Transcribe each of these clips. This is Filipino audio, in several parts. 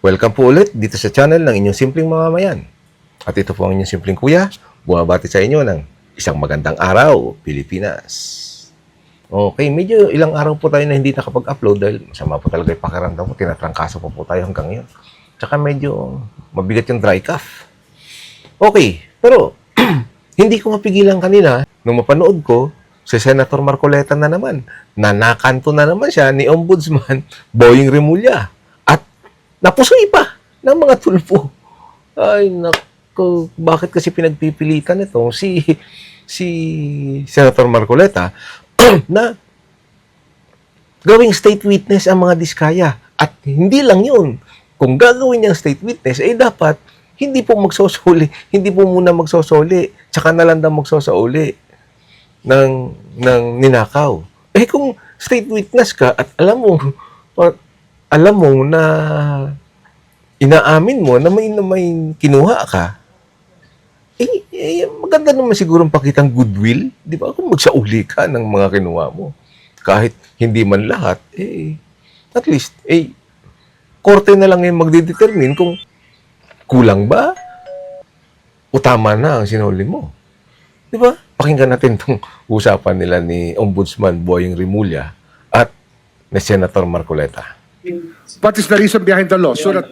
Welcome po ulit dito sa channel ng inyong simpleng mamamayan. At ito po ang inyong simpleng kuya, bumabati sa inyo ng isang magandang araw, Pilipinas. Okay, medyo ilang araw po tayo na hindi nakapag-upload dahil masama po talaga yung pakiramdam ko, tinatrangkaso po tayo hanggang ngayon. Tsaka medyo mabigat yung dry cough. Okay, pero hindi ko mapigilan kanina nung mapanood ko si Senator Marcoleta na naman. Nanakanto na naman siya ni Ombudsman Boying Remulla. At napusoy pa ng mga tulpo. Ay, naku, bakit kasi pinagpipilitan ito si Senator Marcoleta na gawing state witness ang mga diskaya. At hindi lang yun. Kung gagawin niyang state witness, eh dapat hindi po magsosoli. Hindi po muna magsosoli. Tsaka na lang daw magsosauli ng ninakaw. Eh kung state witness ka at alam mo na inaamin mo na may kinuha ka, maganda naman sigurong pakitang goodwill, di ba? Kung magsauli ka ng mga kinuha mo. Kahit hindi man lahat, at least, korte na lang yung magdidetermine kung kulang ba o tama na ang sinuli mo. Di ba? Pakinggan natin itong usapan nila ni Ombudsman Boying Remulla at ni Senator Marcoleta. What is the reason behind the law? So that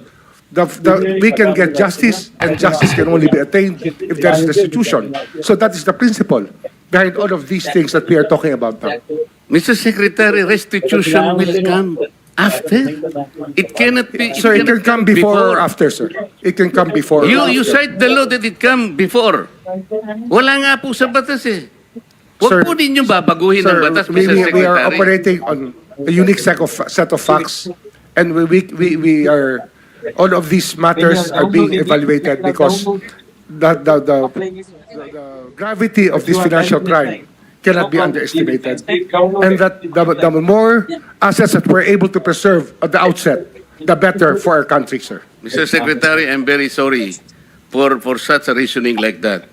we can get justice, and justice can only be attained if there is restitution. So that is the principle behind all of these things that we are talking about now. Mr. Secretary, restitution will come after. It cannot be. Sir, it can come before or after, sir. It can come before or You after. cite the law that it come before. Wala nga po sa batas eh. Huwag Sir, po ninyo babaguhin ang Sir, batas, we Mr. Secretary. are operating on a unique set of facts, and we are, all of these matters are being evaluated because the gravity of this financial crime cannot be underestimated, and that the more assets that we're able to preserve at the outset, the better for our country, sir. Mr. Secretary, I'm very sorry for such a reasoning like that.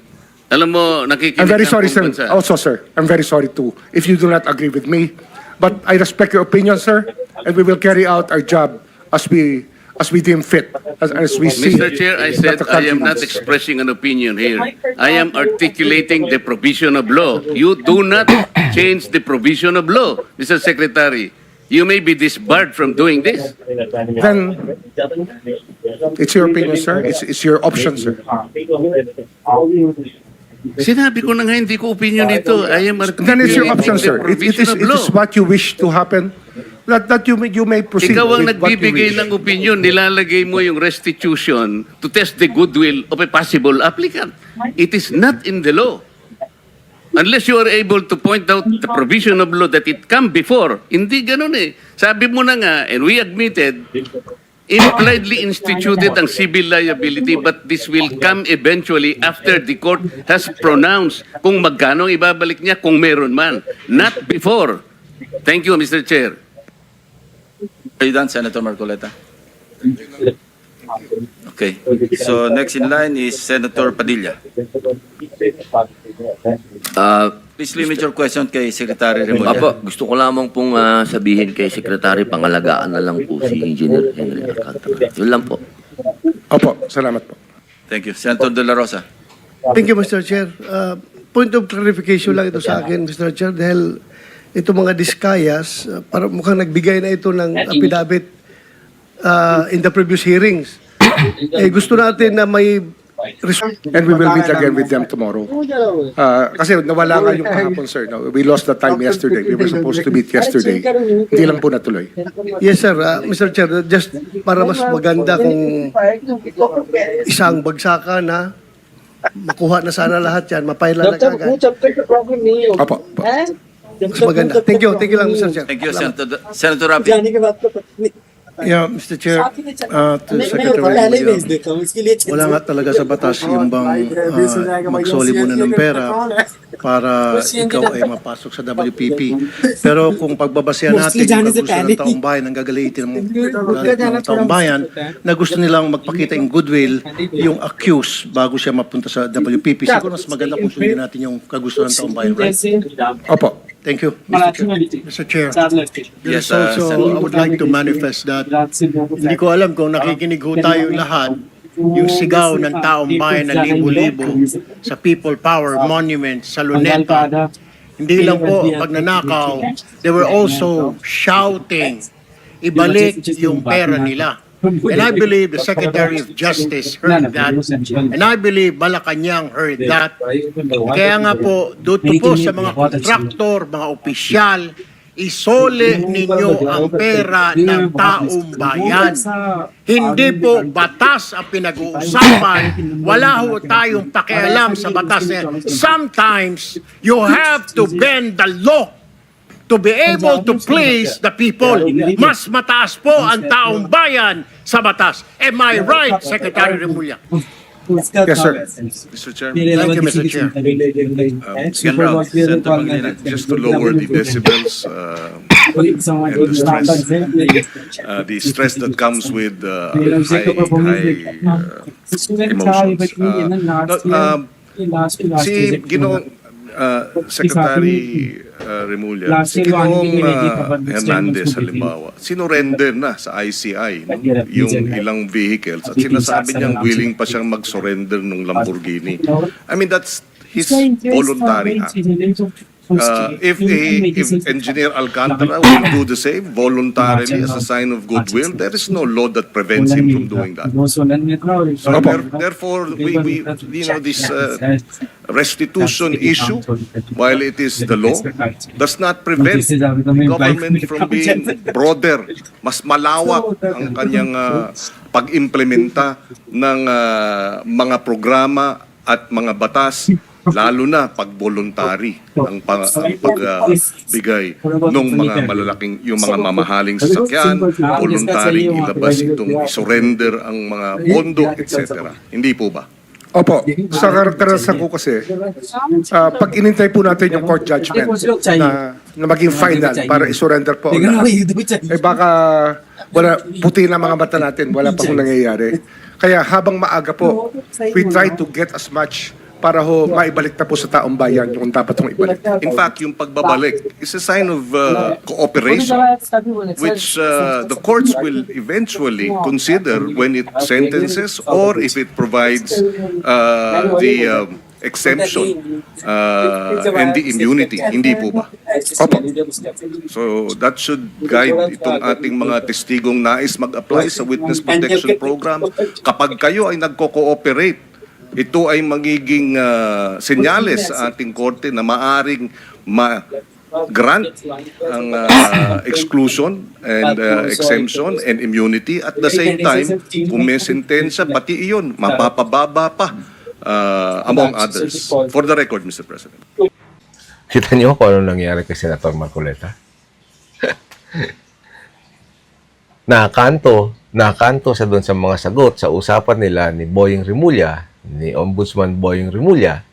Alam mo, nakikinig I'm very ang sorry, buong sir. bansa. Also, sir, I'm very sorry too if you do not agree with me. But I respect your opinion, sir, and we will carry out our job as we deem fit, as we see. Mr. Chair, I that said the I country am not needs. expressing an opinion here. I am articulating the provision of law. You do not change the provision of law, Mr. Secretary. You may be disbarred from doing this. Then it's your opinion, sir. It's your option, sir. Sinabi ko na nga, hindi ko opinion dito. I am Then it's your option, articulating the sir. It provision of is law. what you wish to happen. That you may proceed Ikaw ang with what you nagbibigay wish. ng opinion, nilalagay mo yung restitution to test the goodwill of a possible applicant. It is not in the law. Unless you are able to point out the provision of law that it come before. Hindi ganun eh. Sabi mo na nga, and we admitted, impliedly instituted ang civil liability, but this will come eventually after the court has pronounced kung magkano ang ibabalik niya kung meron man. Not before. Thank you, Mr. Chair. Are you done, Senator Marcoleta? Okay. So next in line is Senator Padilla. Please limit your question kay Secretary Remulla. Apo, gusto ko lamang pong sabihin kay Secretary, pangalagaan na lang po si Engineer Henry Alcantara. Yun lang po. Opo, salamat po. Thank you. Senator De La Rosa. Thank you, Mr. Chair. Point of clarification lang ito sa akin, Mr. Chair, dahil ito mga diskayas, para mukhang nagbigay na ito ng affidavit in the previous hearings. Gusto natin na may And we will meet again with them tomorrow. Kasi nawala nga yung kahapon, sir. No? We lost the time yesterday. We were supposed to meet yesterday. Hindi lang po natuloy. Yes, sir. Mr. Chair, just para mas maganda kung isang bagsakan na makuha na sana lahat yan, mapailan na kagad. Opo. Opo. Mas maganda. Thank you lang, Mr. Chair. Thank you, Senator Rafi. Yeah, Mr. Chair, to Secretary William, wala nga talaga sa batas yung bang magsoli muna ng pera para ikaw ay mapasok sa WPP. Pero kung pagbabasehan natin yung kagusto ng taong bayan, ang gagalitin ng taong bayan, na gusto nilang magpakita yung goodwill, yung accused bago siya mapunta sa WPP. Siguro mas maganda kung sundin natin yung kagusto ng taong bayan, right? Opo. Thank you, Mr. Chair. Yes, There's also, Senator. I would like to manifest that hindi ko alam kung nakikinig ho tayo lahat yung sigaw ng taong bayan na libo-libo sa People Power Monument sa Luneta. Hindi lang po ang pagnanakaw, they were also shouting, ibalik yung pera nila. And I believe the Secretary of Justice heard that. And I believe Malacanang heard that. Kaya nga po, dito po sa mga kontraktor, mga opisyal, isole ninyo ang pera ng taong bayan. Hindi po batas ang pinag-uusapan. Wala ho tayong pakialam sa batas na yan. Sometimes, you have to bend the law to be able to please the people. Mas mataas po ang taong bayan sa batas. Am I right, Secretary Remulla? Yes, sir. Mr. Chair, Thank you, Mr. Chair. second round, Senator Pangilinan. Just to lower the decibels and the stress that comes with high emotions. Si Ginoong Secretary Remulla, si Ginoong Hernandez halimbawa, sinurrender na sa ICI no? Yung ilang vehicles at sinasabi niyang willing pa siyang mag-surrender ng Lamborghini. I mean, that's his voluntary act. If Engineer Alcantara will do the same voluntarily as a sign of goodwill, there is no law that prevents him from doing that. So therefore, we this restitution issue, while it is the law, does not prevent the government from being broader, mas malawak ang kanyang pag-implementa ng mga programa at mga batas, lalo na pag voluntary ang pagbigay ng mga malalaking, yung mga mamahaling sasakyan, voluntary ilabas itong surrender ang mga pondo, etc. Hindi po ba? Opo, sa karanasan ko kasi, pag inintay po natin yung court judgment na maging final para isurrender po ang lahat, eh baka wala, puti na mga mata natin, wala pa kung nangyayari. Kaya habang maaga po, we try to get as much para ho maibalik na po sa taong bayan yung dapat hong ibalik. In fact, yung pagbabalik is a sign of cooperation, which the courts will eventually consider when it sentences or if it provides the exemption and the immunity. Hindi po ba? Opo. So that should guide itong ating mga testigong nais mag-apply sa Witness Protection Program. Kapag kayo ay nagko-cooperate, ito ay magiging senyales sa ating korte na maaring grant ang exclusion and exemption and immunity. At the same time, kung may sentensya, pati iyon, mapapababa pa among others. For the record, Mr. President. Kita niyo kung ano nangyari kay Senator Marcoleta? Nakanto sa doon sa mga sagot sa usapan nila ni Boying Remulla, ni Ombudsman Boying Remulla.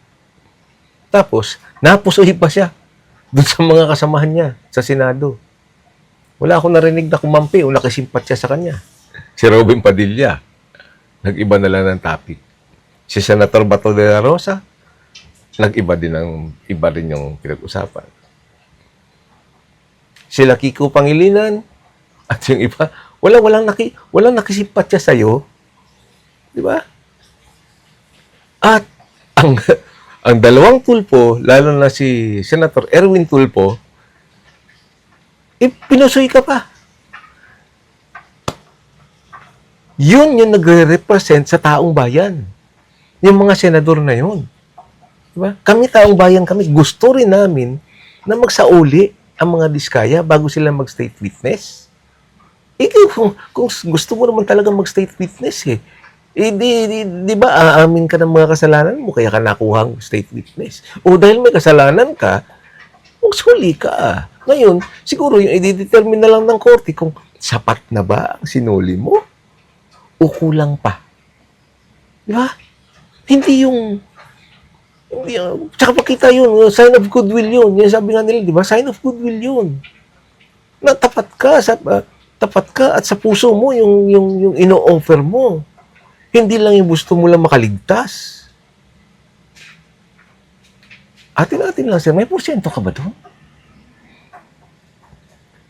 Tapos, napusuhi pa siya doon sa mga kasamahan niya sa Senado. Wala akong narinig na kumampi o nakisimpat siya sa kanya. Si Robin Padilla, nag-iba na lang ng topic. Si Senator Bato de la Rosa, nag-iba rin yung pinag-usapan. Sila Kiko Pangilinan, at yung iba, walang nakisipat siya sa'yo. Di ba? At ang dalawang tulpo, lalo na si Senator Erwin Tulfo, pinusoy ka pa. Yun yung nagre-represent sa taong bayan. Yung mga senador na yun. Diba? Kami taong bayan kami, gusto rin namin na magsauli ang mga diskaya bago sila mag-state witness. Kung gusto mo naman talaga mag-state witness di ba aamin ka ng mga kasalanan mo kaya ka nakuha ang state witness? O dahil may kasalanan ka, magsuli ka. Ngayon, siguro yung i-determine na lang ng korte kung sapat na ba ang sinuli mo o kulang pa. Di ba? Hindi yung tsaka pakita yun, sign of goodwill yun. Yung sabi nga nila, di ba? Sign of goodwill yun. Na tapat ka at sa puso mo yung ino-offer mo. Hindi lang yung gusto mo lang makaligtas. Atin lang, sir. May porsyento ka ba doon?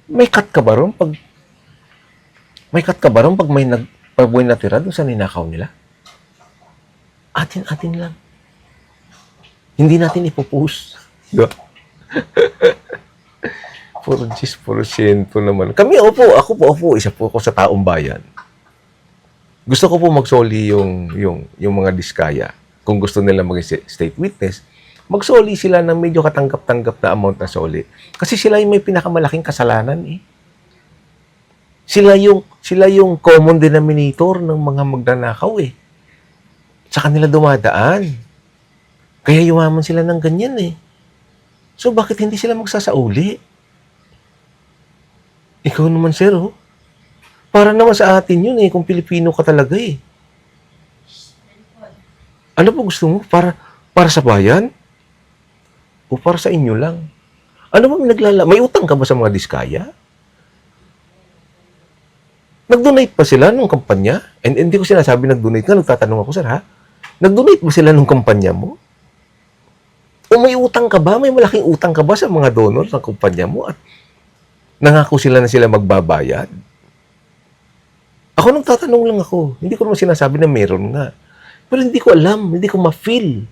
May cut ka ba ron pag pag may natira doon sa ninakaw nila? Atin-atin lang. Hindi natin ipopost. Diba? Puro 10% naman. Kami, ako po, isa po ako sa taong bayan. Gusto ko po magsoli yung mga diskaya. Kung gusto nila maging state witness, magsoli sila ng medyo katanggap-tanggap na amount na soli. Kasi sila yung may pinakamalaking kasalanan eh. Sila yung common denominator ng mga magnanakaw eh. Sa kanila dumadaan. Kaya yumaman sila ng ganyan eh. So bakit hindi sila magsasauli? Ikaw naman, sir, oh. Para naman sa atin yun eh, kung Pilipino ka talaga eh. Ano po gusto mo? Para sa bayan? O para sa inyo lang? Ano ba may utang ka ba sa mga diskaya? Nag-donate pa sila nung kampanya? And hindi ko sinasabi nag-donate nga, nagtatanong ako, sir, ha? Nag-donate ba sila nung kampanya mo? O may utang ka ba? May malaking utang ka ba sa mga donor ng kumpanya mo? At nangako sila na sila magbabayad? Ako nagtatanong lang ako. Hindi ko naman sinasabi na meron nga. Pero hindi ko alam, hindi ko ma-feel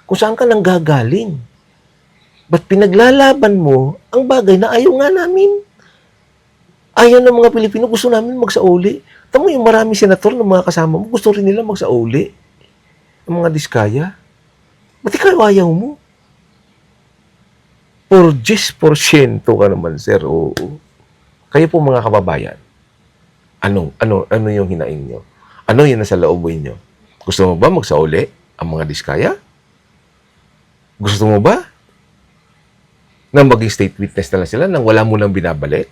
kung saan ka nang gagaling. Ba't pinaglalaban mo ang bagay na ayaw nga namin? Ayaw ng mga Pilipino, gusto namin magsauli. Tamo yung maraming senator ng mga kasama mo, gusto rin nila magsauli. Ang mga diskaya. Ba't ikaw ayaw mo? Por 10% ka naman, sir. Oo. Kayo po mga kababayan, ano yung hinaing nyo? Ano yung nasa loobin nyo? Gusto mo ba magsauli ang mga diskaya? Gusto mo ba na maging state witness na lang sila nang wala mo nang binabalik?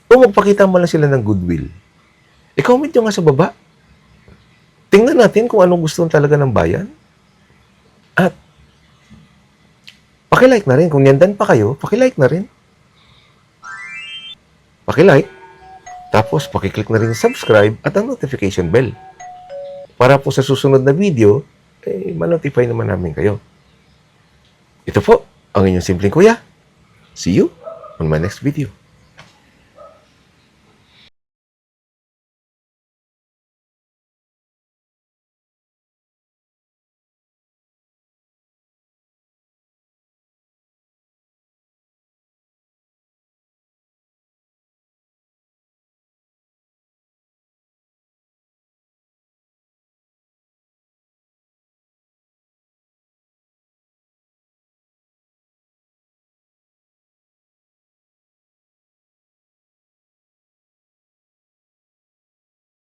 O magpakita mo lang sila ng goodwill? I-comment nyo nga sa baba. Tingnan natin kung anong gusto talaga ng bayan. At pakilike na rin. Kung yandan pa kayo, pakilike na rin. Pakilike. Tapos, pakiclick na rin yung subscribe at ang notification bell. Para po sa susunod na video, ma-notify naman namin kayo. Ito po, ang inyong simpleng kuya. See you on my next video.